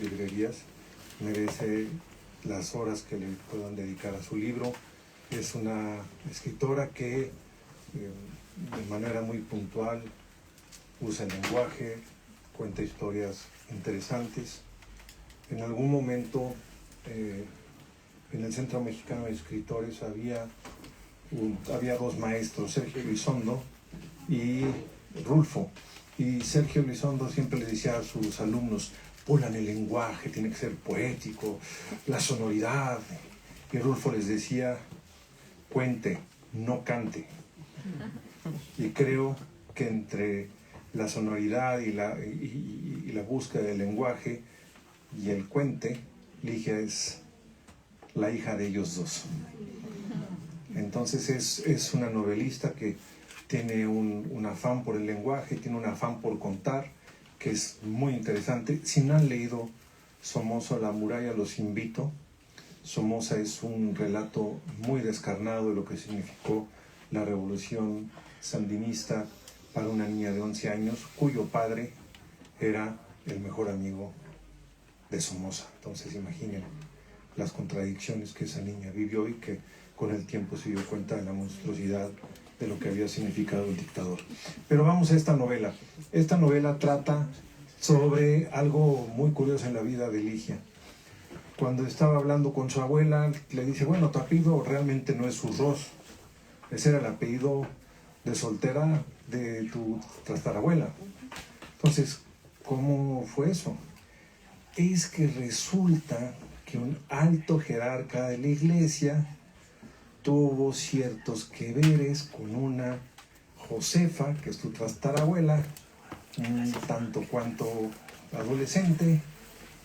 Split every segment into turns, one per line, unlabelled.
librerías. Merece las horas que le puedan dedicar a su libro. Es una escritora que de manera muy puntual usa el lenguaje, cuenta historias interesantes. En algún momento en el Centro Mexicano de Escritores había dos maestros, Sergio Elizondo y Rulfo. Y Sergio Elizondo siempre le decía a sus alumnos: pulan el lenguaje, tiene que ser poético, la sonoridad. Y Rulfo les decía: cuente, no cante. Y creo que entre la sonoridad y la búsqueda del lenguaje y el cuente, Ligia es la hija de ellos dos. Entonces es una novelista que tiene un afán por el lenguaje, tiene un afán por contar, que es muy interesante. Si no han leído Somoza, La muralla, los invito. Somoza es un relato muy descarnado de lo que significó la revolución sandinista para una niña de 11 años, cuyo padre era el mejor amigo de Somoza. Entonces imaginen las contradicciones que esa niña vivió y que con el tiempo se dio cuenta de la monstruosidad de lo que había significado el dictador. Pero vamos a esta novela. Esta novela trata sobre algo muy curioso en la vida de Ligia. Cuando estaba hablando con su abuela, le dice: bueno, tu apellido realmente no es Urroz. Ese era el apellido de soltera de tu tatarabuela. Entonces, ¿cómo fue eso? Es que resulta que un alto jerarca de la iglesia tuvo ciertos que veres con una Josefa, que es tu tatarabuela, un tanto cuanto adolescente,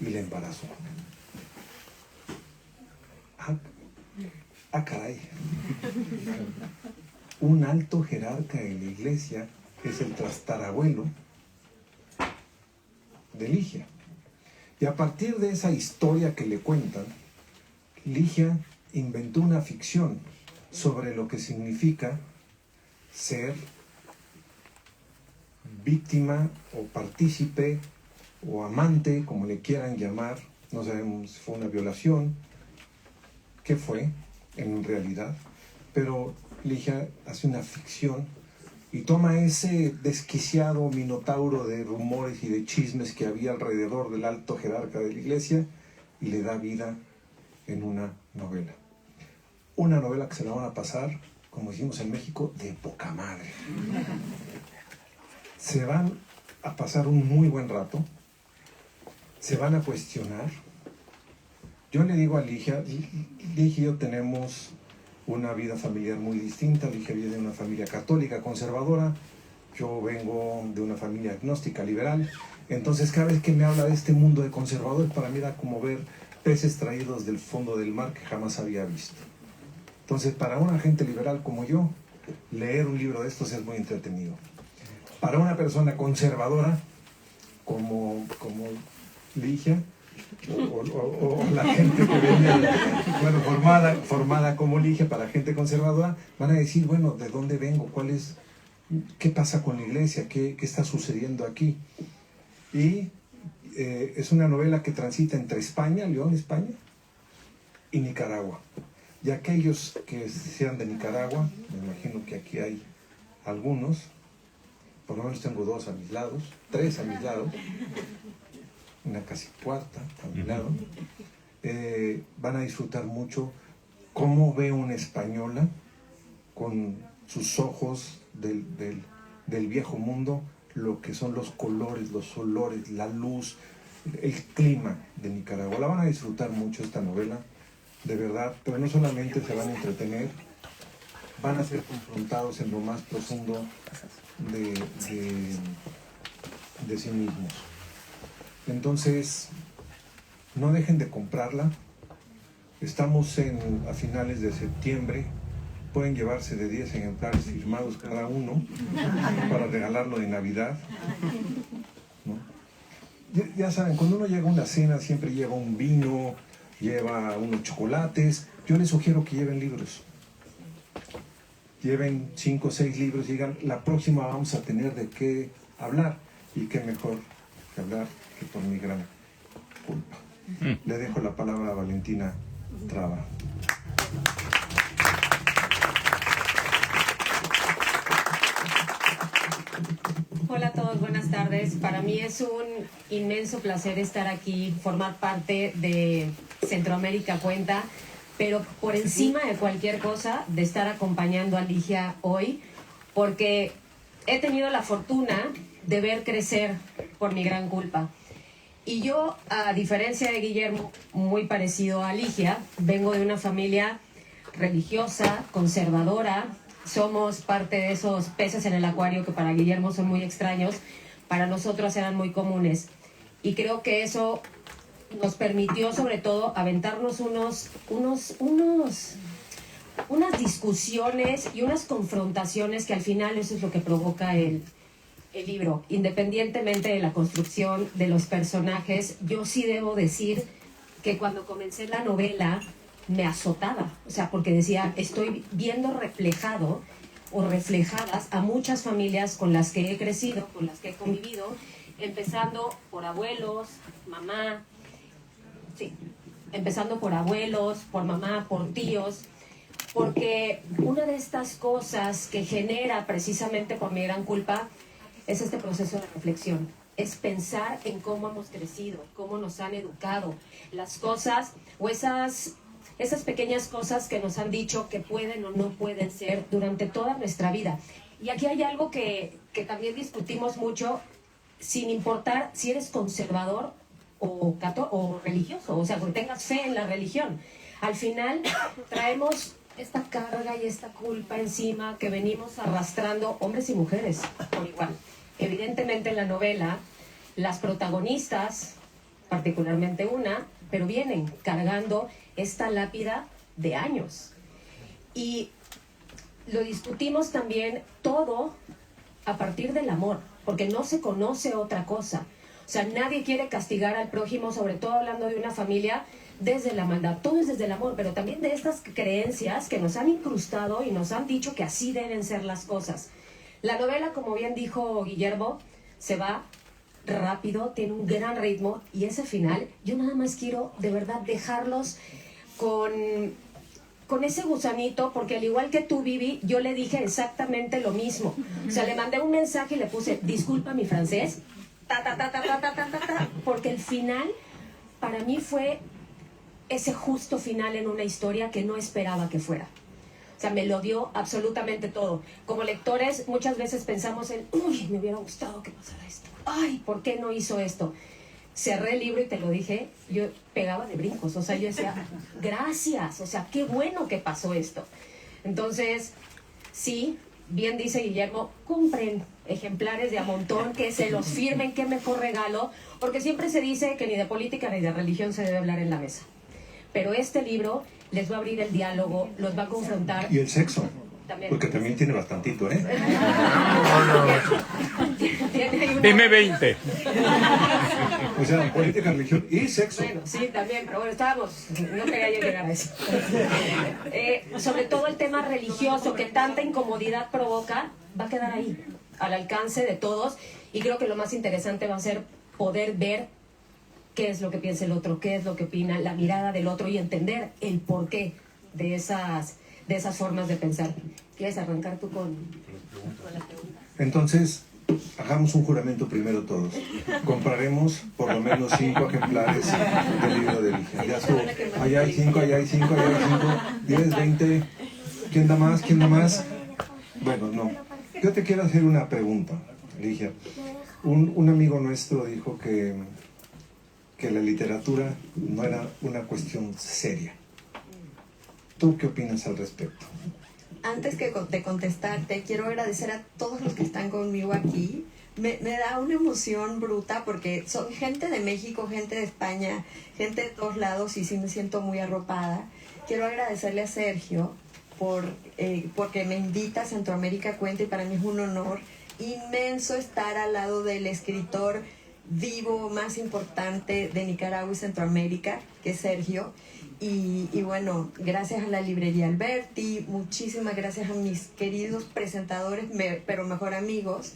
y la embarazó. Caray. Un alto jerarca de la iglesia es el tatarabuelo de Ligia. Y a partir de esa historia que le cuentan, Ligia inventó una ficción sobre lo que significa ser víctima o partícipe o amante, como le quieran llamar. No sabemos si fue una violación, qué fue en realidad, pero Ligia hace una ficción y toma ese desquiciado minotauro de rumores y de chismes que había alrededor del alto jerarca de la iglesia y le da vida en una novela. Una novela que se la van a pasar, como decimos en México, de poca madre. Se van a pasar un muy buen rato, se van a cuestionar. Yo le digo a Ligia y yo tenemos una vida familiar muy distinta. Ligia viene de una familia católica conservadora, yo vengo de una familia agnóstica liberal. Entonces cada vez que me habla de este mundo de conservadores, para mí era como ver peces traídos del fondo del mar que jamás había visto. Entonces, para una gente liberal como yo, leer un libro de estos es muy entretenido. Para una persona conservadora como Ligia, o la gente que venía, bueno, formada como Ligia, para gente conservadora, van a decir: bueno, ¿de dónde vengo? ¿Qué pasa con la iglesia? ¿Qué está sucediendo aquí? Y es una novela que transita entre España, León, España, y Nicaragua. Y aquellos que sean de Nicaragua, me imagino que aquí hay algunos, por lo menos tengo 2 a mis lados, 3 a mis lados, una casi cuarta a mi lado, van a disfrutar mucho cómo ve una española con sus ojos del viejo mundo lo que son los colores, los olores, la luz, el clima de Nicaragua. La van a disfrutar mucho esta novela, de verdad, pero no solamente se van a entretener, van a ser confrontados en lo más profundo de sí mismos. Entonces, no dejen de comprarla. Estamos a finales de septiembre. Pueden llevarse de 10 ejemplares firmados cada uno para regalarlo de Navidad, ¿no? Ya saben, cuando uno llega a una cena siempre lleva un vino, lleva unos chocolates. Yo les sugiero que lleven libros. Lleven 5 o 6 libros y digan: la próxima vamos a tener de qué hablar. Y qué mejor que hablar que por mi gran culpa. Le dejo la palabra a Valentina Traba.
Hola a todos, buenas tardes. Para mí es un inmenso placer estar aquí, formar parte de Centroamérica Cuenta, pero por encima de cualquier cosa, de estar acompañando a Ligia hoy, porque he tenido la fortuna de ver crecer Por mi gran culpa. Y yo, a diferencia de Guillermo, muy parecido a Ligia, vengo de una familia religiosa, conservadora. Somos parte de esos peces en el acuario que para Guillermo son muy extraños, para nosotros eran muy comunes. Y creo que eso nos permitió, sobre todo, aventarnos unas discusiones y unas confrontaciones que al final eso es lo que provoca el libro. Independientemente de la construcción de los personajes, yo sí debo decir que cuando comencé la novela me azotaba, o sea, porque decía, estoy viendo reflejado o reflejadas a muchas familias con las que he crecido, con las que he convivido, empezando por abuelos, mamá, sí, empezando por abuelos, por mamá, por tíos, porque una de estas cosas que genera precisamente Por mi gran culpa es este proceso de reflexión, es pensar en cómo hemos crecido, cómo nos han educado, las cosas o esas pequeñas cosas que nos han dicho que pueden o no pueden ser durante toda nuestra vida. Y aquí hay algo que también discutimos mucho, sin importar si eres conservador o religioso, o sea, que tengas fe en la religión. Al final traemos esta carga y esta culpa encima que venimos arrastrando hombres y mujeres por igual. Evidentemente en la novela las protagonistas, particularmente una, pero vienen cargando esta lápida de años. Y lo discutimos también todo a partir del amor, porque no se conoce otra cosa. O sea, nadie quiere castigar al prójimo, sobre todo hablando de una familia, desde la maldad. Todo es desde el amor, pero también de estas creencias que nos han incrustado y nos han dicho que así deben ser las cosas. La novela, como bien dijo Guillermo, se va rápido, tiene un gran ritmo, y ese final, yo nada más quiero de verdad dejarlos con ese gusanito, porque al igual que tú, Vivi, yo le dije exactamente lo mismo. O sea, le mandé un mensaje y le puse, disculpa mi francés, porque el final para mí fue ese justo final en una historia que no esperaba que fuera. O sea, me lo dio absolutamente todo. Como lectores muchas veces pensamos en, uy, me hubiera gustado que pasara esto. Ay, ¿por qué no hizo esto? Cerré el libro y te lo dije, yo pegaba de brincos. O sea, yo decía, gracias, o sea, qué bueno que pasó esto. Entonces, sí, bien dice Guillermo, compren ejemplares de a montón, que se los firmen, qué mejor regalo, porque siempre se dice que ni de política ni de religión se debe hablar en la mesa. Pero este libro les va a abrir el diálogo, los va a confrontar.
Y el sexo, también. Porque también tiene bastantito, ¿eh?
Dime 20.
O sea, política, religión y sexo.
Bueno, sí, también, pero bueno, no quería yo llegar a eso. Sobre todo el tema religioso, que tanta incomodidad provoca, va a quedar ahí, al alcance de todos, y creo que lo más interesante va a ser poder ver qué es lo que piensa el otro, qué es lo que opina, la mirada del otro, y entender el porqué de esas formas de pensar. ¿Quieres arrancar tú con las preguntas?
Entonces, hagamos un juramento primero todos. Compraremos por lo menos 5 ejemplares del libro de Ligia. Ya estuvo. Allá hay 5, allá hay 5, allá hay 5, 10, 20. ¿Quién da más? ¿Quién da más? Bueno, no. Yo te quiero hacer una pregunta, Ligia. Un amigo nuestro dijo que la literatura no era una cuestión seria. ¿Tú qué opinas al respecto?
Antes de contestarte, quiero agradecer a todos los que están conmigo aquí. Me da una emoción bruta porque son gente de México, gente de España, gente de todos lados, y sí me siento muy arropada. Quiero agradecerle a Sergio porque me invita a Centroamérica Cuenta, y para mí es un honor inmenso estar al lado del escritor vivo más importante de Nicaragua y Centroamérica, que es Sergio. Y bueno, gracias a la librería Alberti, muchísimas gracias a mis queridos presentadores, pero mejor amigos,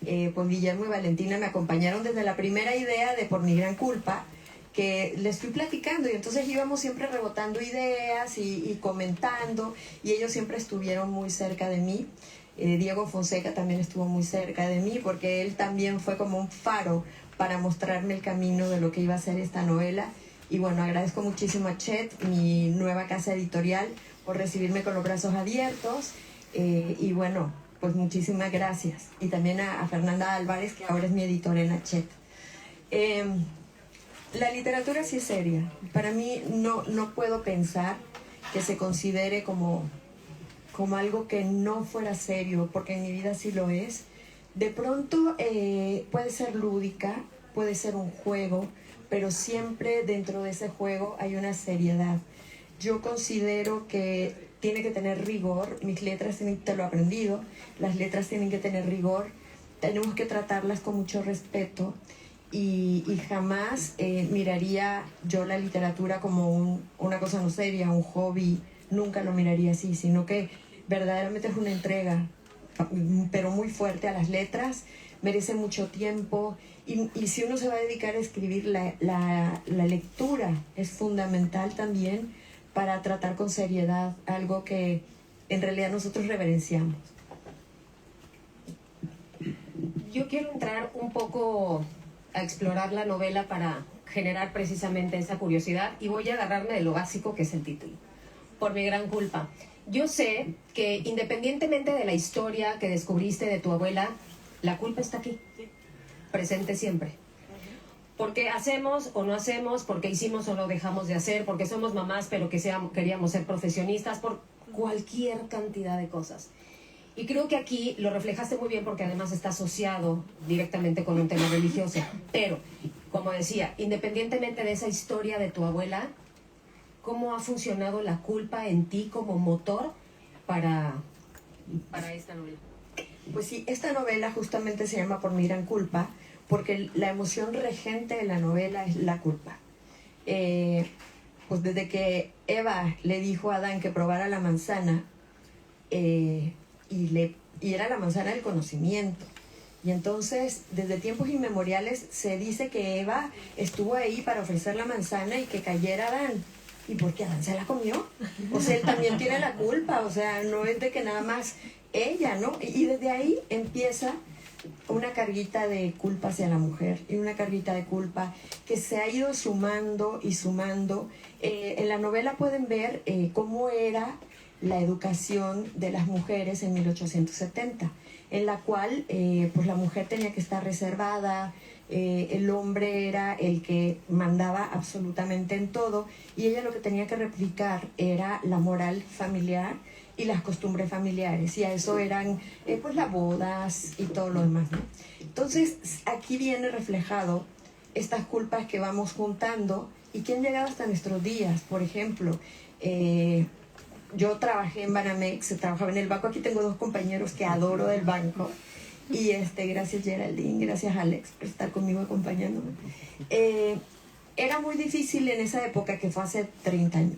pues Guillermo y Valentina me acompañaron desde la primera idea de Por mi gran culpa, que les fui platicando, y entonces íbamos siempre rebotando ideas y comentando, y ellos siempre estuvieron muy cerca de mí. Diego Fonseca también estuvo muy cerca de mí, porque él también fue como un faro para mostrarme el camino de lo que iba a ser esta novela. Y bueno, agradezco muchísimo a Chet, mi nueva casa editorial, por recibirme con los brazos abiertos. Y bueno, pues muchísimas gracias. Y también a Fernanda Álvarez, que ahora es mi editora en Hachette. La literatura sí es seria. Para mí no puedo pensar que se considere como algo que no fuera serio, porque en mi vida sí lo es. De pronto puede ser lúdica, puede ser un juego, pero siempre dentro de ese juego hay una seriedad. Yo considero que tiene que tener rigor, mis letras te lo he aprendido, las letras tienen que tener rigor, tenemos que tratarlas con mucho respeto, y jamás miraría yo la literatura como una cosa no seria, un hobby, nunca lo miraría así, sino que verdaderamente es una entrega, pero muy fuerte a las letras, merece mucho tiempo, y si uno se va a dedicar a escribir, la lectura es fundamental también para tratar con seriedad algo que en realidad nosotros reverenciamos.
Yo quiero entrar un poco a explorar la novela para generar precisamente esa curiosidad, y voy a agarrarme de lo básico, que es el título, Por mi gran culpa. Yo sé que independientemente de la historia que descubriste de tu abuela, la culpa está aquí, presente siempre. Porque hacemos o no hacemos, porque hicimos o no dejamos de hacer, porque somos mamás pero queríamos ser profesionistas, por cualquier cantidad de cosas. Y creo que aquí lo reflejaste muy bien, porque además está asociado directamente con un tema religioso. Pero, como decía, independientemente de esa historia de tu abuela, ¿cómo ha funcionado la culpa en ti como motor para esta novela?
Pues sí, esta novela justamente se llama Por mi gran culpa, porque la emoción regente de la novela es la culpa. Pues desde que Eva le dijo a Adán que probara la manzana, y era la manzana del conocimiento. Y entonces, desde tiempos inmemoriales, se dice que Eva estuvo ahí para ofrecer la manzana y que cayera Adán. ¿Y por qué Adán se la comió? O sea, él también tiene la culpa, o sea, no es de que nada más ella, ¿no? Y desde ahí empieza una carguita de culpa hacia la mujer, y una carguita de culpa que se ha ido sumando y sumando. En la novela pueden ver cómo era la educación de las mujeres en 1870, en la cual pues la mujer tenía que estar reservada, el hombre era el que mandaba absolutamente en todo, y ella lo que tenía que replicar era la moral familiar y las costumbres familiares, y a eso eran pues las bodas y todo lo demás, ¿no? Entonces aquí viene reflejado estas culpas que vamos juntando y que han llegado hasta nuestros días. Por ejemplo, yo trabajé en Banamex, trabajaba en el banco. Aquí tengo dos compañeros que adoro del banco, y gracias Geraldine, gracias Alex por estar conmigo acompañándome. Era muy difícil en esa época, que fue hace 30 años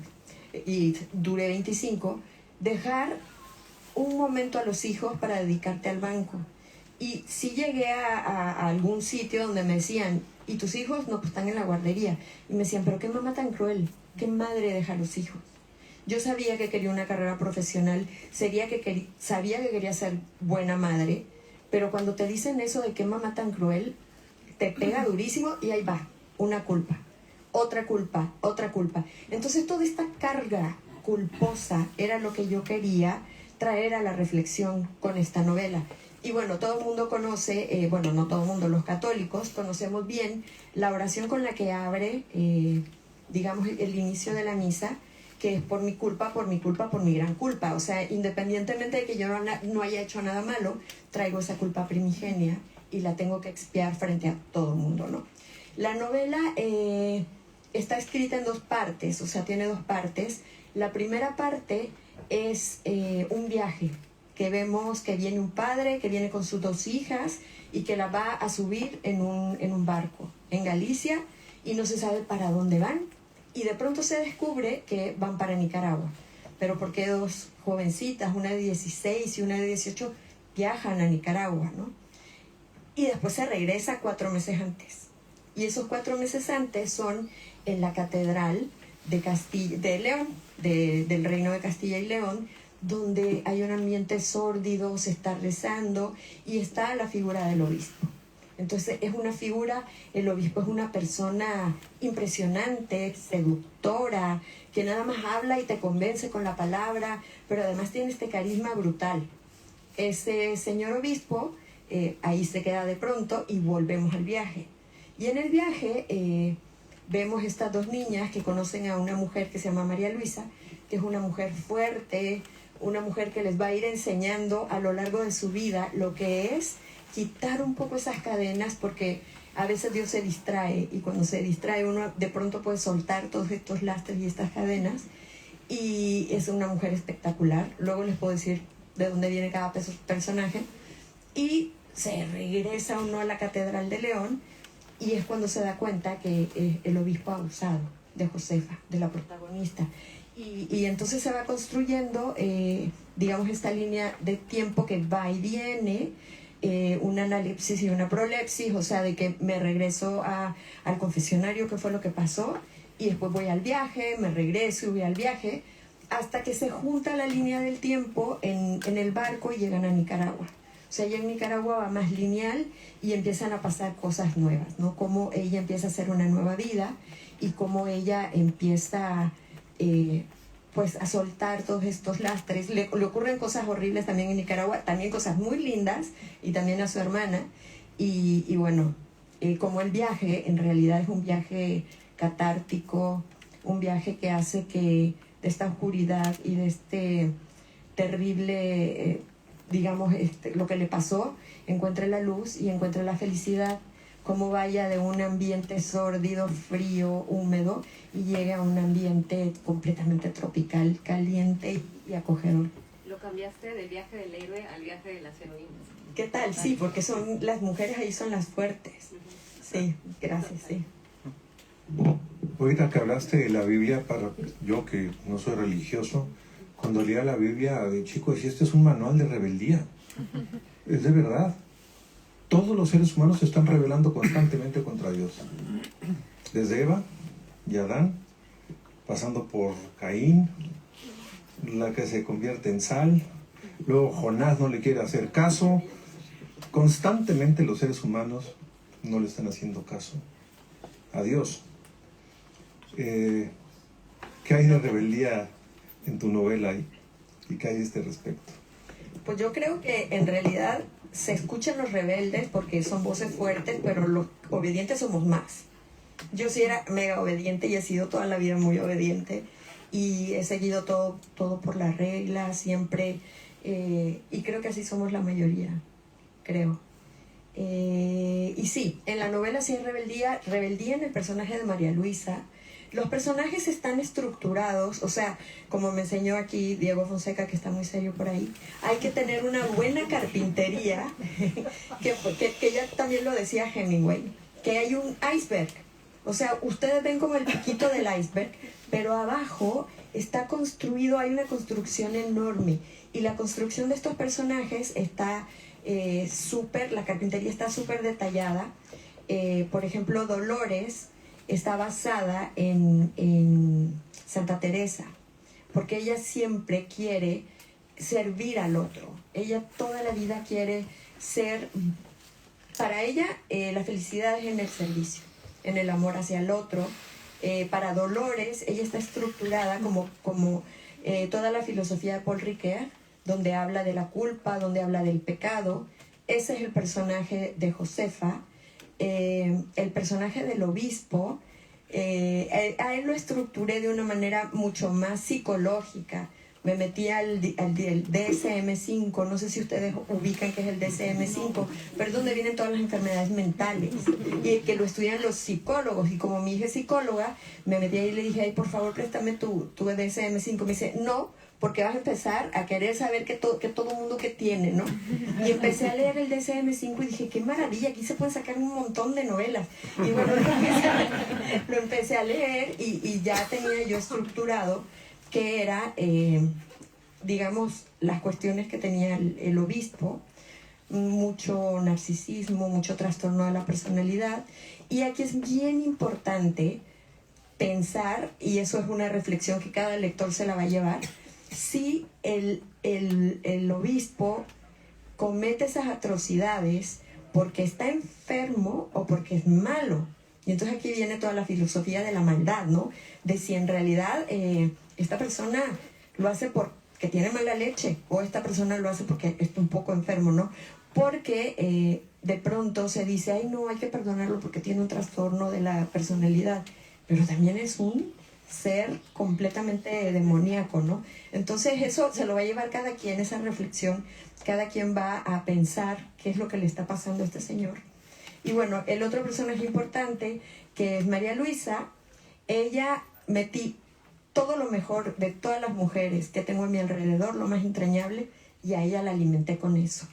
y duré 25, dejar un momento a los hijos para dedicarte al banco. Y sí llegué a algún sitio donde me decían, ¿y tus hijos? No, pues están en la guardería. Y me decían, pero qué mamá tan cruel, qué madre deja a los hijos. Yo sabía que quería una carrera profesional, sabía que quería ser buena madre, pero cuando te dicen eso de qué mamá tan cruel, te pega durísimo, y ahí va, una culpa, otra culpa, otra culpa. Entonces toda esta carga culposa era lo que yo quería traer a la reflexión con esta novela. Y bueno, todo el mundo conoce, bueno, no todo el mundo, los católicos conocemos bien la oración con la que abre, digamos, el inicio de la misa, que es por mi culpa, por mi culpa, por mi gran culpa. O sea, independientemente de que yo no haya hecho nada malo, traigo esa culpa primigenia y la tengo que expiar frente a todo el mundo, ¿no? La novela está escrita en dos partes, o sea, tiene dos partes. La primera parte es un viaje que vemos que viene un padre, que viene con sus dos hijas y que la va a subir en un barco en Galicia, y no se sabe para dónde van. Y de pronto se descubre que van para Nicaragua. Pero ¿por qué dos jovencitas, una de 16 y una de 18, viajan a Nicaragua, ¿no? Y después se regresa 4 meses antes. Y esos 4 meses antes son en la Catedral de León, del Reino de Castilla y León, donde hay un ambiente sórdido, se está rezando y está la figura del obispo. Entonces es una figura, el obispo es una persona impresionante, seductora, que nada más habla y te convence con la palabra, pero además tiene este carisma brutal. Ese señor obispo ahí se queda de pronto y volvemos al viaje. Y en el viaje vemos estas 2 niñas que conocen a una mujer que se llama María Luisa, que es una mujer fuerte, una mujer que les va a ir enseñando a lo largo de su vida lo que es quitar un poco esas cadenas, porque a veces Dios se distrae y cuando se distrae uno de pronto puede soltar todos estos lastres y estas cadenas, y es una mujer espectacular. Luego les puedo decir de dónde viene cada personaje. Y se regresa uno a la Catedral de León y es cuando se da cuenta que el obispo ha abusado de Josefa, de la protagonista. Y entonces se va construyendo, digamos, esta línea de tiempo que va y viene, una analepsis y una prolepsis, o sea, de que me regreso al confesionario, que fue lo que pasó, y después voy al viaje, me regreso y voy al viaje, hasta que se junta la línea del tiempo en el barco y llegan a Nicaragua. O sea, ya en Nicaragua va más lineal y empiezan a pasar cosas nuevas, ¿no? Cómo ella empieza a hacer una nueva vida y cómo ella empieza pues a soltar todos estos lastres. Le ocurren cosas horribles también en Nicaragua, también cosas muy lindas, y también a su hermana. Y bueno, como el viaje en realidad es un viaje catártico, un viaje que hace que de esta oscuridad y de este terrible, digamos, lo que le pasó, encuentre la luz y encuentre la felicidad, cómo vaya de un ambiente sórdido, frío, húmedo, y llega a un ambiente completamente tropical, caliente y acogedor.
Lo cambiaste del viaje del héroe al viaje de las heroínas.
¿Qué tal? Sí, porque son las mujeres ahí son las fuertes. Sí, gracias, sí.
Ahorita que hablaste de la Biblia, para yo que no soy religioso, cuando leía la Biblia de chico decía, este es un manual de rebeldía. Es de verdad. Todos los seres humanos se están rebelando constantemente contra Dios. Desde Eva y Adán, pasando por Caín, la que se convierte en sal, luego Jonás no le quiere hacer caso. Constantemente los seres humanos no le están haciendo caso a Dios. ¿Qué hay de rebeldía en tu novela y qué hay de este respecto?
Pues yo creo que en realidad se escuchan los rebeldes porque son voces fuertes, pero los obedientes somos más. Yo sí era mega obediente y he sido toda la vida muy obediente y he seguido todo por las reglas siempre, y creo que así somos la mayoría, creo. Y sí, en la novela sí hay rebeldía en el personaje de María Luisa. Los personajes están estructurados, o sea, como me enseñó aquí Diego Fonseca, que está muy serio por ahí, hay que tener una buena carpintería, que ya también lo decía Hemingway, que hay un iceberg. O sea, ustedes ven como el piquito del iceberg, pero abajo está construido, hay una construcción enorme. Y la construcción de estos personajes está la carpintería está súper detallada. Por ejemplo, Dolores está basada en Santa Teresa, porque ella siempre quiere servir al otro. Ella toda la vida quiere ser, para ella la felicidad es en el servicio, en el amor hacia el otro. Para Dolores, ella está estructurada como toda la filosofía de Paul Ricoeur, donde habla de la culpa, donde habla del pecado. Ese es el personaje de Josefa. El personaje del obispo, a él lo estructuré de una manera mucho más psicológica. Me metí al DSM-5, no sé si ustedes ubican qué es el DSM-5, pero es donde vienen todas las enfermedades mentales y que lo estudian los psicólogos. Y como mi hija es psicóloga, me metí ahí y le dije, ay, por favor, préstame tu DSM-5. Me dice, no, porque vas a empezar a querer saber que todo mundo que tiene, ¿no? Y empecé a leer el DSM-5 y dije, qué maravilla, aquí se pueden sacar un montón de novelas. Y bueno, lo empecé a leer y ya tenía yo estructurado que era, digamos, las cuestiones que tenía el obispo. mucho narcisismo, mucho trastorno de la personalidad. Y aquí es bien importante pensar, y eso es una reflexión que cada lector se la va a llevar, si el obispo comete esas atrocidades porque está enfermo o porque es malo. Y entonces aquí viene toda la filosofía de la maldad, ¿no? De si en realidad esta persona lo hace porque tiene mala leche o esta persona lo hace porque está un poco enfermo, ¿no? Porque de pronto se dice, ay no, hay que perdonarlo porque tiene un trastorno de la personalidad, pero también es un ser completamente demoníaco, ¿no? Entonces eso se lo va a llevar cada quien, esa reflexión, cada quien va a pensar qué es lo que le está pasando a este señor. Y bueno, el otro personaje importante, que es María Luisa, ella metí todo lo mejor de todas las mujeres que tengo a mi alrededor, lo más entrañable, y a ella la alimenté con eso.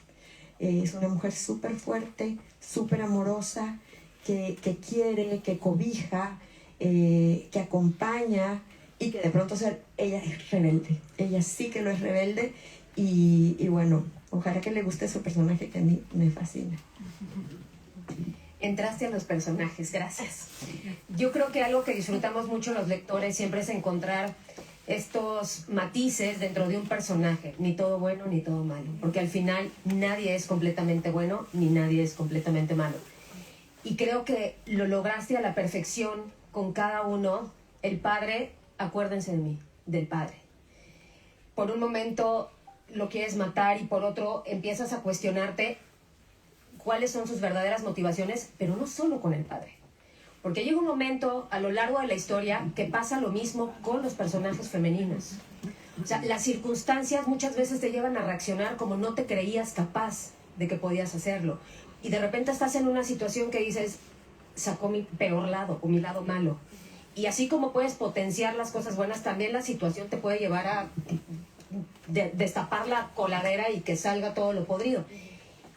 Es una mujer súper fuerte, súper amorosa, que quiere, que cobija, que acompaña, y que de pronto ella es rebelde. Ella sí que lo es rebelde, y bueno, ojalá que le guste ese personaje que a mí me fascina.
Entraste a los personajes, gracias. Yo creo que algo que disfrutamos mucho los lectores siempre es encontrar estos matices dentro de un personaje, ni todo bueno ni todo malo, porque al final nadie es completamente bueno ni nadie es completamente malo. Y creo que lo lograste a la perfección con cada uno. El padre, acuérdense de mí, del padre. Por un momento lo quieres matar y por otro empiezas a cuestionarte cuáles son sus verdaderas motivaciones, pero no solo con el padre. Porque llega un momento a lo largo de la historia que pasa lo mismo con los personajes femeninos. O sea, las circunstancias muchas veces te llevan a reaccionar como no te creías capaz de que podías hacerlo. Y de repente estás en una situación que dices, sacó mi peor lado o mi lado malo. Y así como puedes potenciar las cosas buenas, también la situación te puede llevar a destapar la coladera y que salga todo lo podrido.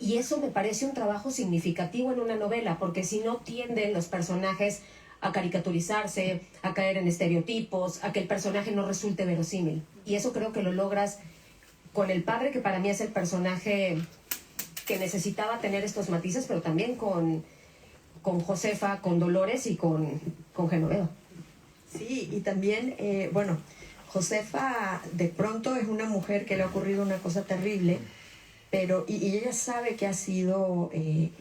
Y eso me parece un trabajo significativo en una novela, porque si no tienden los personajes a caricaturizarse, a caer en estereotipos, a que el personaje no resulte verosímil. Y eso creo que lo logras con el padre, que para mí es el personaje que necesitaba tener estos matices, pero también con Josefa, con Dolores y con Genoveva.
Sí, y también, bueno, Josefa de pronto es una mujer que le ha ocurrido una cosa terrible, pero y ella sabe que ha sido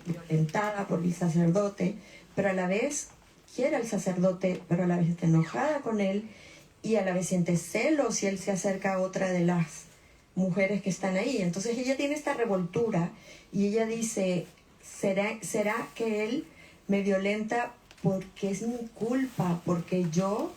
violentada por el sacerdote, pero a la vez quiere al sacerdote, pero a la vez está enojada con él y a la vez siente celos si él se acerca a otra de las mujeres que están ahí. Entonces ella tiene esta revoltura y ella dice, ¿será que él me violenta porque es mi culpa, porque yo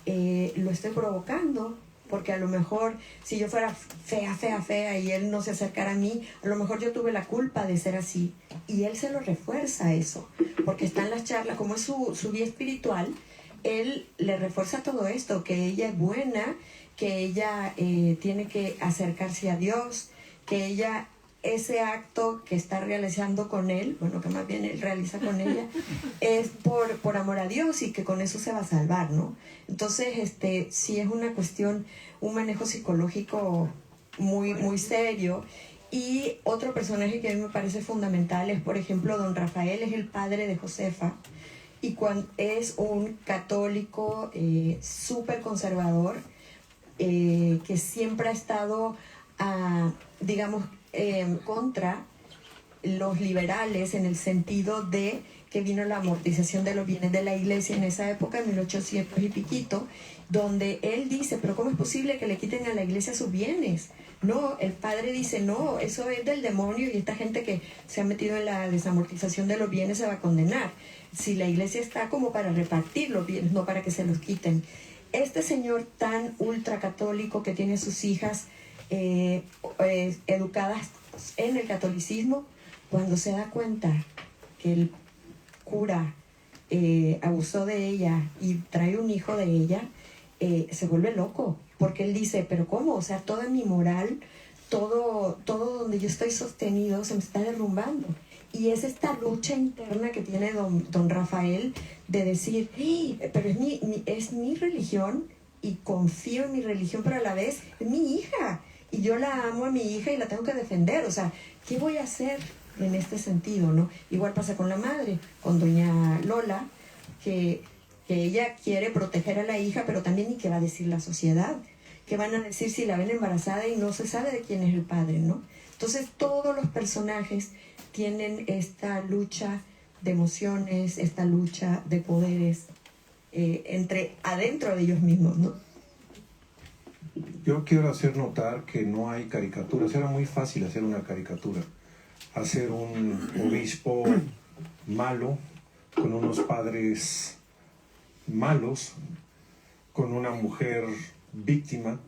lo estoy provocando? Porque a lo mejor si yo fuera fea y él no se acercara a mí, a lo mejor yo tuve la culpa de ser así. Y él se lo refuerza eso, porque está en las charlas, como es su guía espiritual, él le refuerza todo esto, que ella es buena, que ella tiene que acercarse a Dios, que ella, ese acto que está realizando con él, bueno, que más bien él realiza con ella, es por amor a Dios y que con eso se va a salvar, ¿no? Entonces, sí es una cuestión, un manejo psicológico muy, muy serio. Y otro personaje que a mí me parece fundamental es, por ejemplo, don Rafael, es el padre de Josefa, y es un católico súper conservador, que siempre ha estado, digamos, contra los liberales, en el sentido de que vino la amortización de los bienes de la iglesia en esa época, en 1800 y piquito, donde él dice, pero ¿cómo es posible que le quiten a la iglesia sus bienes? No, el padre dice, no, eso es del demonio y esta gente que se ha metido en la desamortización de los bienes se va a condenar. Si la iglesia está como para repartir los bienes, no para que se los quiten. Este señor tan ultracatólico que tiene a sus hijas educadas en el catolicismo, cuando se da cuenta que el cura abusó de ella y trae un hijo de ella, se vuelve loco, porque él dice, pero ¿cómo? O sea, toda mi moral, todo donde yo estoy sostenido se me está derrumbando. Y es esta lucha interna que tiene don Rafael de decir, pero es mi religión y confío en mi religión, pero a la vez es mi hija. y yo la amo a mi hija y la tengo que defender. O sea, ¿qué voy a hacer en este sentido, no? Igual pasa con la madre, con doña Lola, que ella quiere proteger a la hija, pero también, ¿y qué va a decir la sociedad? ¿Qué van a decir si la ven embarazada y no se sabe de quién es el padre, no? Entonces, todos los personajes tienen esta lucha de emociones, esta lucha de poderes entre adentro de ellos mismos, ¿no?
Yo quiero hacer notar que no hay caricaturas. Era muy fácil hacer una caricatura. Hacer un obispo malo, con unos padres malos, con una mujer víctima,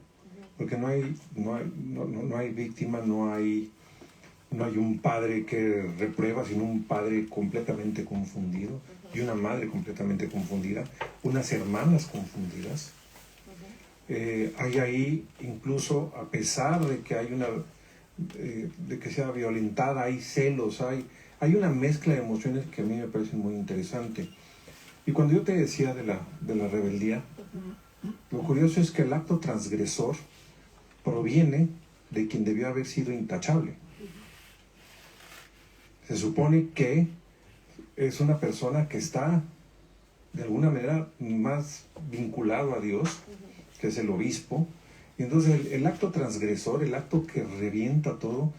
porque no hay víctima, no hay un padre que reprueba, sino un padre completamente confundido y una madre completamente confundida, unas hermanas confundidas. Hay ahí, incluso a pesar de que hay de que sea violentada, hay celos, hay una mezcla de emociones que a mí me parece muy interesante. Y cuando yo te decía de la rebeldía, lo curioso es que el acto transgresor proviene de quien debió haber sido intachable. Se supone que es una persona que está de alguna manera más vinculado a Dios, que es el obispo. Y entonces el acto transgresor, el acto que revienta todo,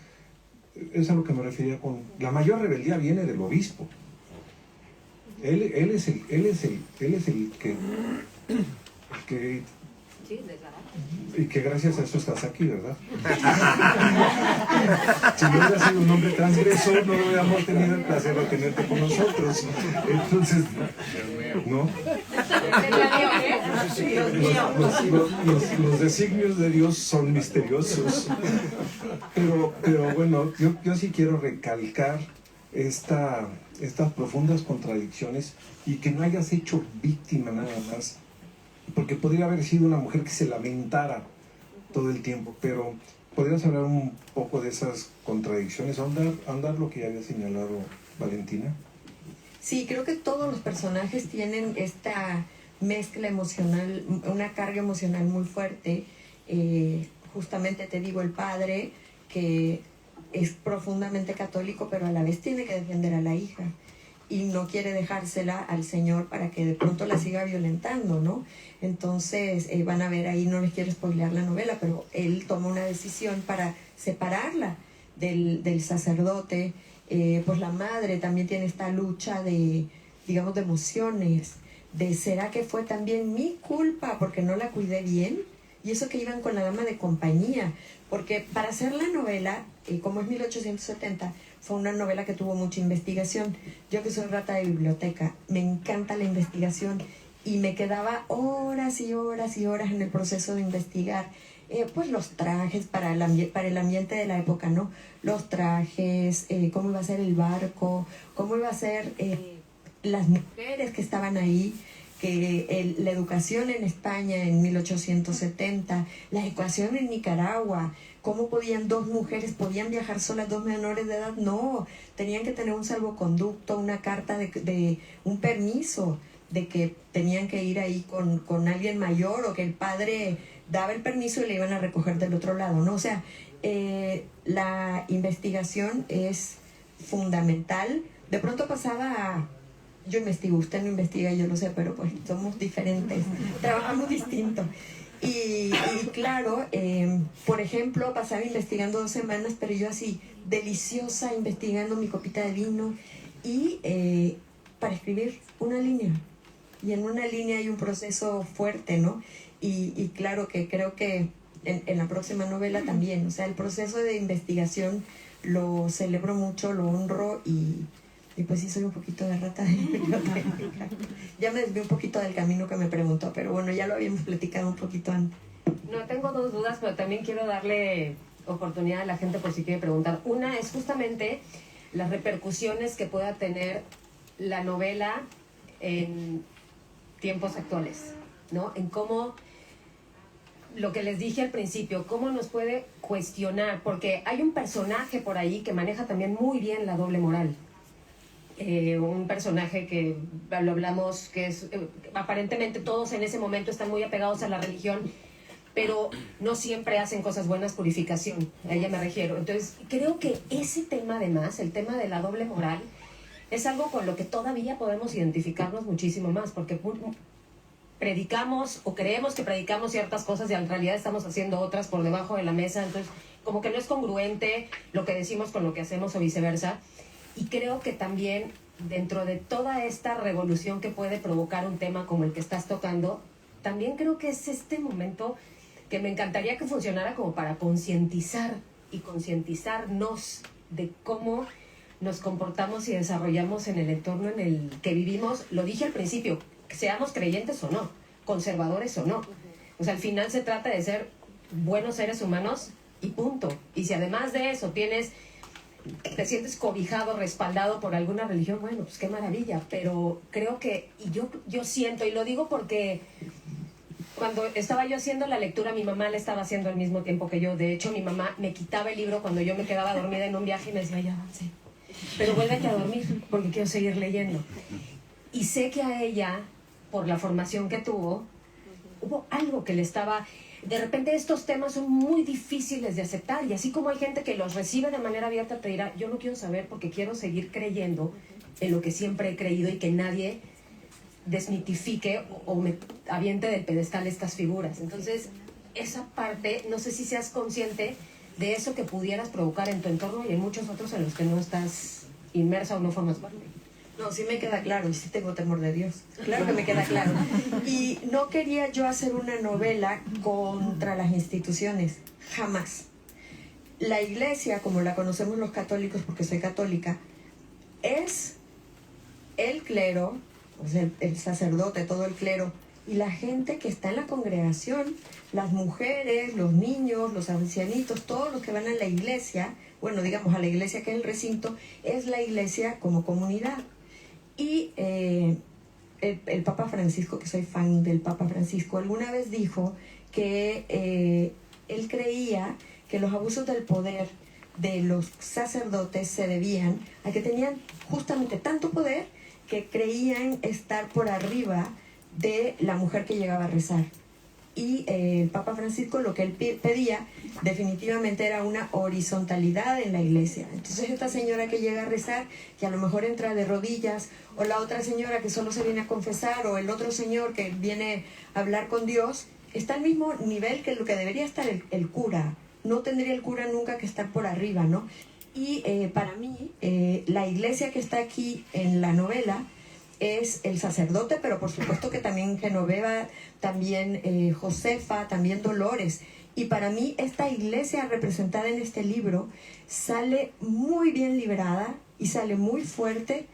es a lo que me refería con... La mayor rebeldía viene del obispo. Él es el que y que gracias a eso estás aquí, ¿verdad? Si no hubiera sido un hombre transgresor, no hubiéramos tenido el placer de tenerte con nosotros. Entonces, ¿no? Los designios de Dios son misteriosos. Pero bueno, yo sí quiero recalcar estas profundas contradicciones y que no hayas hecho víctima nada más, porque podría haber sido una mujer que se lamentara todo el tiempo, pero ¿podrías hablar un poco de esas contradicciones? ¿Ahondar lo que ya había señalado Valentina?
Sí, creo que todos los personajes tienen esta mezcla emocional, una carga emocional muy fuerte. Justamente te digo, el padre que es profundamente católico, pero a la vez tiene que defender a la hija y no quiere dejársela al Señor para que de pronto la siga violentando, ¿no? Entonces van a ver ahí, no les quiero spoilear la novela, pero él toma una decisión para separarla del sacerdote. Pues la madre también tiene esta lucha de, digamos, de emociones, de ¿será que fue también mi culpa porque no la cuidé bien? Y eso que iban con la dama de compañía, porque para hacer la novela, como es 1870, fue una novela que tuvo mucha investigación. Yo que soy rata de biblioteca, me encanta la investigación y me quedaba horas y horas y horas en el proceso de investigar. Pues los trajes para el ambiente de la época, ¿no? Los trajes, cómo iba a ser el barco, cómo iba a ser las mujeres que estaban ahí, que la educación en España en 1870, la educación en Nicaragua, cómo dos mujeres podían viajar solas, dos menores de edad, no, tenían que tener un salvoconducto, una carta de un permiso de que tenían que ir ahí con alguien mayor, o que el padre daba el permiso y le iban a recoger del otro lado, ¿no? O sea, la investigación es fundamental. De pronto yo investigo, usted no investiga, yo lo sé, pero pues somos diferentes, trabajamos distinto. Y claro, por ejemplo, pasaba investigando 2 semanas, pero yo así, deliciosa, investigando mi copita de vino, y para escribir una línea. Y en una línea hay un proceso fuerte, ¿no? Y claro que creo que en la próxima novela también, o sea, el proceso de investigación lo celebro mucho, lo honro, y pues sí soy un poquito de rata de biblioteca. Ya me desvié un poquito del camino que me preguntó, pero bueno, ya lo habíamos platicado un poquito antes.
No, tengo 2 dudas, pero también quiero darle oportunidad a la gente por si quiere preguntar. Una es justamente las repercusiones que pueda tener la novela en tiempos actuales, ¿no? En cómo, lo que les dije al principio, cómo nos puede cuestionar, porque hay un personaje por ahí que maneja también muy bien la doble moral. Un personaje que lo hablamos, que es aparentemente todos en ese momento están muy apegados a la religión, pero no siempre hacen cosas buenas, purificación, a ella me refiero. Entonces, creo que ese tema además, el tema de la doble moral, es algo con lo que todavía podemos identificarnos muchísimo más, porque predicamos o creemos que predicamos ciertas cosas y en realidad estamos haciendo otras por debajo de la mesa, entonces como que no es congruente lo que decimos con lo que hacemos o viceversa. Y creo que también dentro de toda esta revolución que puede provocar un tema como el que estás tocando, también creo que es este momento que me encantaría que funcionara como para concientizar y concientizarnos de cómo nos comportamos y desarrollamos en el entorno en el que vivimos. Lo dije al principio, seamos creyentes o no, conservadores o no. O sea, al final se trata de ser buenos seres humanos y punto. Y si además de eso te sientes cobijado, respaldado por alguna religión, bueno, pues qué maravilla. Pero creo que, y yo siento, y lo digo porque cuando estaba yo haciendo la lectura, mi mamá la estaba haciendo al mismo tiempo que yo. De hecho, mi mamá me quitaba el libro cuando yo me quedaba dormida en un viaje y me decía, ya avancé, pero vuélvete a dormir porque quiero seguir leyendo. Y sé que a ella, por la formación que tuvo, hubo algo que le estaba... De repente estos temas son muy difíciles de aceptar, y así como hay gente que los recibe de manera abierta, te dirá, yo no quiero saber porque quiero seguir creyendo en lo que siempre he creído y que nadie desmitifique o me aviente del pedestal estas figuras. Entonces, esa parte, no sé si seas consciente de eso que pudieras provocar en tu entorno y en muchos otros en los que no estás inmersa o no formas parte.
No, sí me queda claro, y sí tengo temor de Dios. Claro que me queda claro. Y no quería yo hacer una novela contra las instituciones, jamás. La iglesia, como la conocemos los católicos, porque soy católica, es el clero, o sea, el sacerdote, todo el clero, y la gente que está en la congregación, las mujeres, los niños, los ancianitos, todos los que van a la iglesia, bueno, digamos a la iglesia que es el recinto, es la iglesia como comunidad. Y el Papa Francisco, que soy fan del Papa Francisco, alguna vez dijo que él creía que los abusos del poder de los sacerdotes se debían a que tenían justamente tanto poder que creían estar por arriba de la mujer que llegaba a rezar. Y el Papa Francisco lo que él pedía definitivamente era una horizontalidad en la iglesia. Entonces esta señora que llega a rezar, que a lo mejor entra de rodillas, o la otra señora que solo se viene a confesar, o el otro señor que viene a hablar con Dios, está al mismo nivel que lo que debería estar el cura. No tendría el cura nunca que estar por arriba, ¿no? Y para mí, la iglesia que está aquí en la novela es el sacerdote, pero por supuesto que también Genoveva, también Josefa, también Dolores. Y para mí esta iglesia representada en este libro sale muy bien librada y sale muy fuerte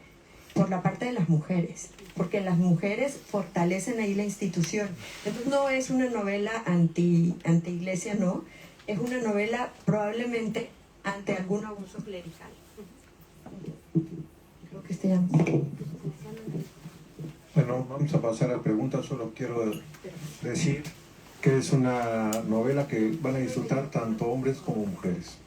por la parte de las mujeres, porque las mujeres fortalecen ahí la institución. Entonces no es una novela anti-iglesia, no. Es una novela probablemente ante algún abuso clerical. Creo que este ya no.
Bueno, vamos a pasar a preguntas. Solo quiero decir que es una novela que van a disfrutar tanto hombres como mujeres.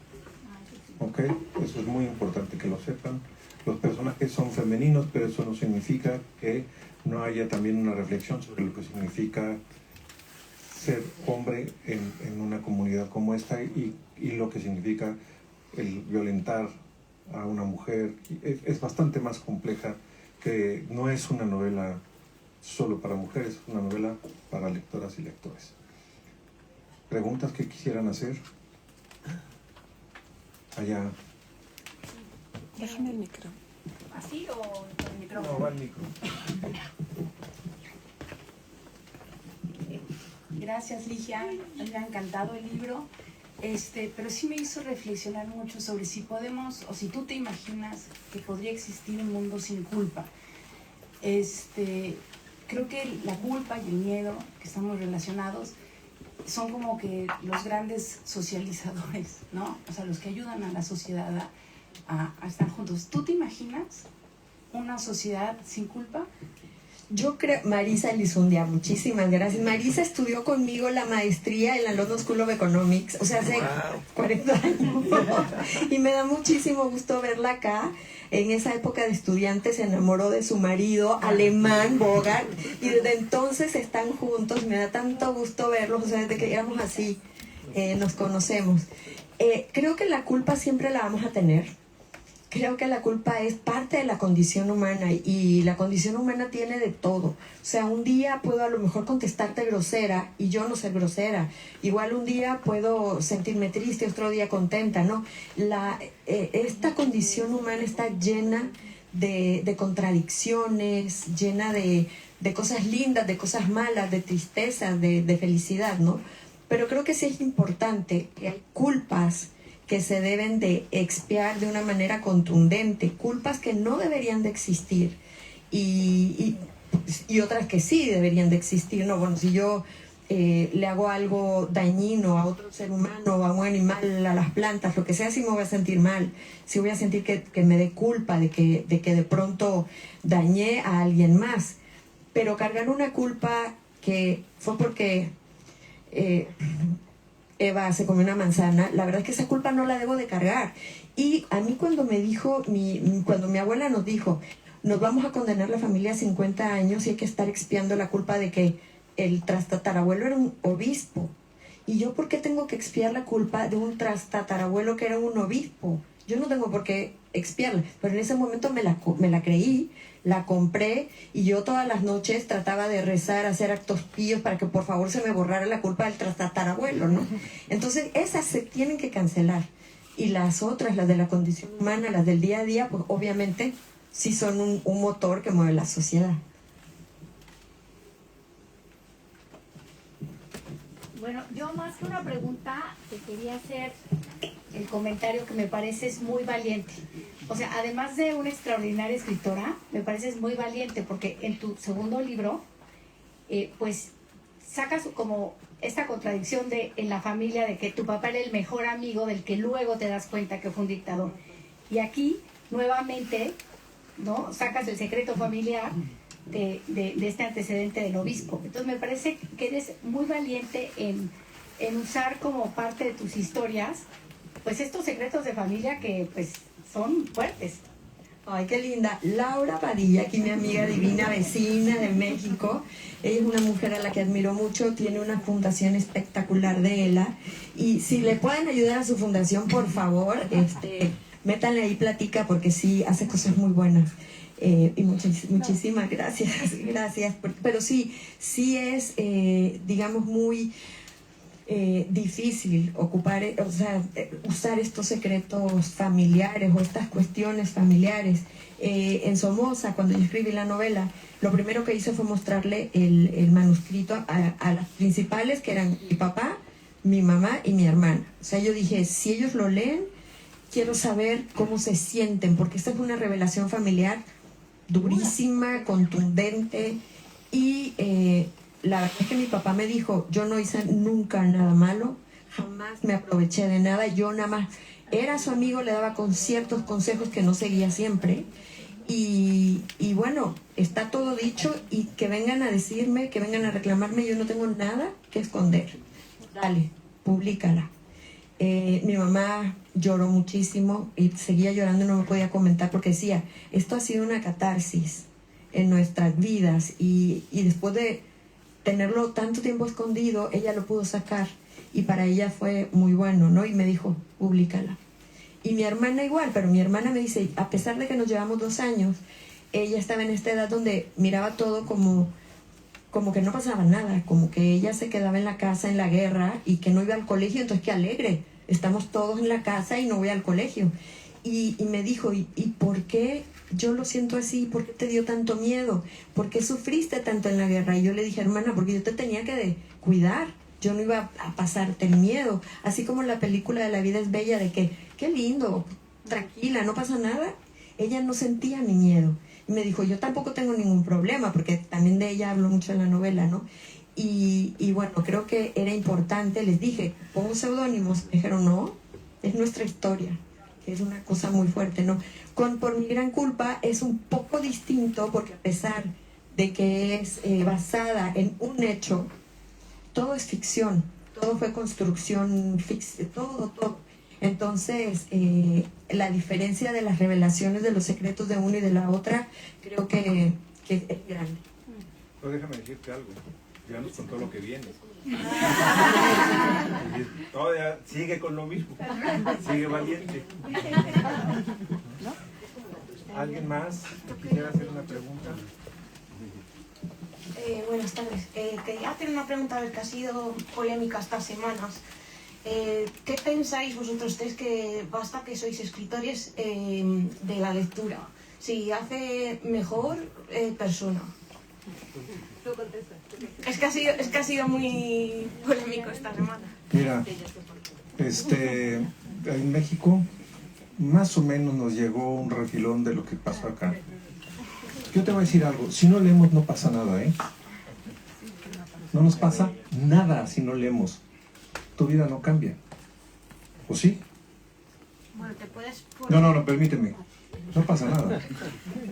¿Ok? Eso es muy importante que lo sepan. Los personajes son femeninos, pero eso no significa que no haya también una reflexión sobre lo que significa ser hombre en una comunidad como esta y lo que significa el violentar a una mujer. Es bastante más compleja, que no es una novela solo para mujeres, es una novela para lectoras y lectores. ¿Preguntas que quisieran hacer? Allá.
Déjame el micro.
¿Así o con el micrófono?
No, va el micro.
Gracias, Ligia. Me ha encantado el libro. Pero sí me hizo reflexionar mucho sobre si podemos, o si tú te imaginas que podría existir un mundo sin culpa. Creo que la culpa y el miedo, que estamos relacionados, son como que los grandes socializadores, ¿no? O sea, los que ayudan a la sociedad a estar juntos. ¿Tú te imaginas una sociedad sin culpa?
Yo creo, Marisa Lizundia, muchísimas gracias. Marisa estudió conmigo la maestría en la London School of Economics, o sea, hace 40 años. Y me da muchísimo gusto verla acá. en esa época de estudiante se enamoró de su marido alemán, Bogart, y desde entonces están juntos. Me da tanto gusto verlos, o sea, desde que éramos así, nos conocemos. Creo que la culpa siempre la vamos a tener. Creo que la culpa es parte de la condición humana, y la condición humana tiene de todo. O sea, un día puedo a lo mejor contestarte grosera y yo no ser grosera. Igual un día puedo sentirme triste, otro día contenta, ¿no? Esta condición humana está llena de contradicciones, llena de cosas lindas, de cosas malas, de tristezas, de felicidad, ¿no? Pero creo que sí es importante que hay culpas que se deben de expiar de una manera contundente, culpas que no deberían de existir y otras que sí deberían de existir, ¿no? Bueno, si yo le hago algo dañino a otro ser humano, a un animal, a las plantas, lo que sea, sí me voy a sentir mal, sí voy a sentir que me dé culpa de que de pronto dañé a alguien más, pero cargar una culpa que fue porque Eva se comió una manzana, la verdad es que esa culpa no la debo de cargar. Y a mí cuando me dijo, cuando mi abuela nos dijo, nos vamos a condenar la familia a 50 años y hay que estar expiando la culpa de que el trastatarabuelo era un obispo. Y yo, ¿por qué tengo que expiar la culpa de un trastatarabuelo que era un obispo? Yo no tengo por qué expiarla, pero en ese momento me la creí, la compré, y yo todas las noches trataba de rezar, hacer actos píos para que por favor se me borrara la culpa del tatarabuelo, ¿no? Entonces esas se tienen que cancelar, y las otras, las de la condición humana, las del día a día, pues obviamente sí son un motor que mueve la sociedad.
Bueno, yo más que una pregunta te quería hacer el comentario que me parece es muy valiente. O sea, además de una extraordinaria escritora, me parece muy valiente porque en tu segundo libro, pues sacas como esta contradicción en la familia de que tu papá era el mejor amigo del que luego te das cuenta que fue un dictador. Y aquí, nuevamente, ¿no? Sacas el secreto familiar de este antecedente del obispo. Entonces me parece que eres muy valiente en usar como parte de tus historias pues estos secretos de familia que pues son fuertes.
Ay, qué linda. Laura Padilla, aquí mi amiga divina, vecina de México. Ella es una mujer a la que admiro mucho, tiene una fundación espectacular de ELA. Y si le pueden ayudar a su fundación, por favor, métanle ahí platica, porque sí hace cosas muy buenas. Y muchísimas gracias. Pero sí es, digamos, muy difícil usar estos secretos familiares o estas cuestiones familiares. En Somoza, cuando yo escribí la novela, lo primero que hice fue mostrarle el manuscrito a las principales, que eran mi papá, mi mamá y mi hermana. O sea, yo dije, si ellos lo leen, quiero saber cómo se sienten, porque esta es una revelación familiar durísima, contundente, y la verdad es que mi papá me dijo, yo no hice nunca nada malo, jamás me aproveché de nada, yo nada más era su amigo, le daba ciertos consejos que no seguía siempre, y bueno, está todo dicho, y que vengan a decirme, que vengan a reclamarme, yo no tengo nada que esconder. Dale, públicala. Mi mamá lloró muchísimo y seguía llorando y no me podía comentar porque decía, esto ha sido una catarsis en nuestras vidas, y después de tenerlo tanto tiempo escondido, ella lo pudo sacar, y para ella fue muy bueno, ¿no? Y me dijo, públicala. Y mi hermana igual, pero mi hermana me dice, a pesar de que nos llevamos 2 años, ella estaba en esta edad donde miraba todo como que no pasaba nada, como que ella se quedaba en la casa en la guerra y que no iba al colegio, entonces qué alegre, estamos todos en la casa y no voy al colegio. Y me dijo, ¿y por qué yo lo siento así? ¿Por qué te dio tanto miedo? ¿Por qué sufriste tanto en la guerra? Y yo le dije, hermana, porque yo te tenía que cuidar, yo no iba a pasarte el miedo, así como la película de La vida es bella, de que, qué lindo, tranquila, no pasa nada. Ella no sentía mi miedo. Y me dijo, yo tampoco tengo ningún problema, porque también de ella hablo mucho en la novela, ¿no? Y bueno, creo que era importante, les dije, pongo seudónimos, me dijeron, no, es nuestra historia, que es una cosa muy fuerte, ¿no? Por mi gran culpa es un poco distinto, porque a pesar de que es basada en un hecho, todo es ficción, todo fue construcción, todo. Entonces, la diferencia de las revelaciones de los secretos de uno y de la otra, creo que es grande.
Pero déjame decirte algo, ya nos contó lo que viene. Todavía sigue con lo mismo, sigue valiente. ¿Alguien más quisiera hacer una pregunta?
Buenas tardes. Quería hacer una pregunta que ha sido polémica estas semanas. ¿Qué pensáis vosotros tres que basta que sois escritores de la lectura? Si hace mejor persona. Es que ha sido muy polémico esta semana.
Mira, en México más o menos nos llegó un refilón de lo que pasó acá. Yo te voy a decir algo, si no leemos no pasa nada, ¿eh? No nos pasa nada si no leemos. Tu vida no cambia. ¿O sí?
Bueno, te puedes...
No, permíteme. No pasa nada.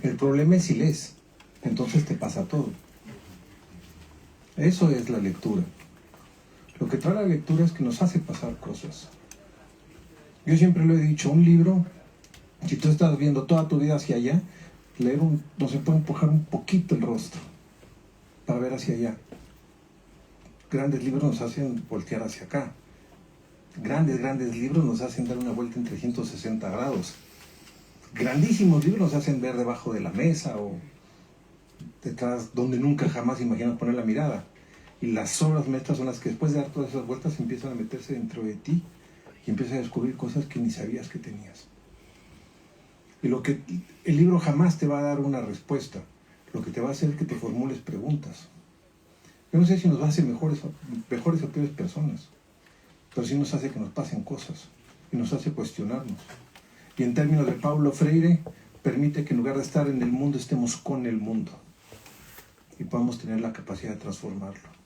El problema es si lees. Entonces te pasa todo. Eso es la lectura. Lo que trae la lectura es que nos hace pasar cosas. Yo siempre lo he dicho, un libro, si tú estás viendo toda tu vida hacia allá, leer no se puede empujar un poquito el rostro para ver hacia allá. Grandes libros nos hacen voltear hacia acá. Grandes libros nos hacen dar una vuelta en 360 grados. Grandísimos libros nos hacen ver debajo de la mesa o detrás donde nunca jamás imaginas poner la mirada. Y las obras maestras son las que después de dar todas esas vueltas empiezan a meterse dentro de ti y empiezas a descubrir cosas que ni sabías que tenías. Y el libro jamás te va a dar una respuesta. Lo que te va a hacer es que te formules preguntas. Yo no sé si nos va a hacer mejores o peores personas, pero sí nos hace que nos pasen cosas y nos hace cuestionarnos. Y en términos de Paulo Freire, permite que en lugar de estar en el mundo, estemos con el mundo y podamos tener la capacidad de transformarlo.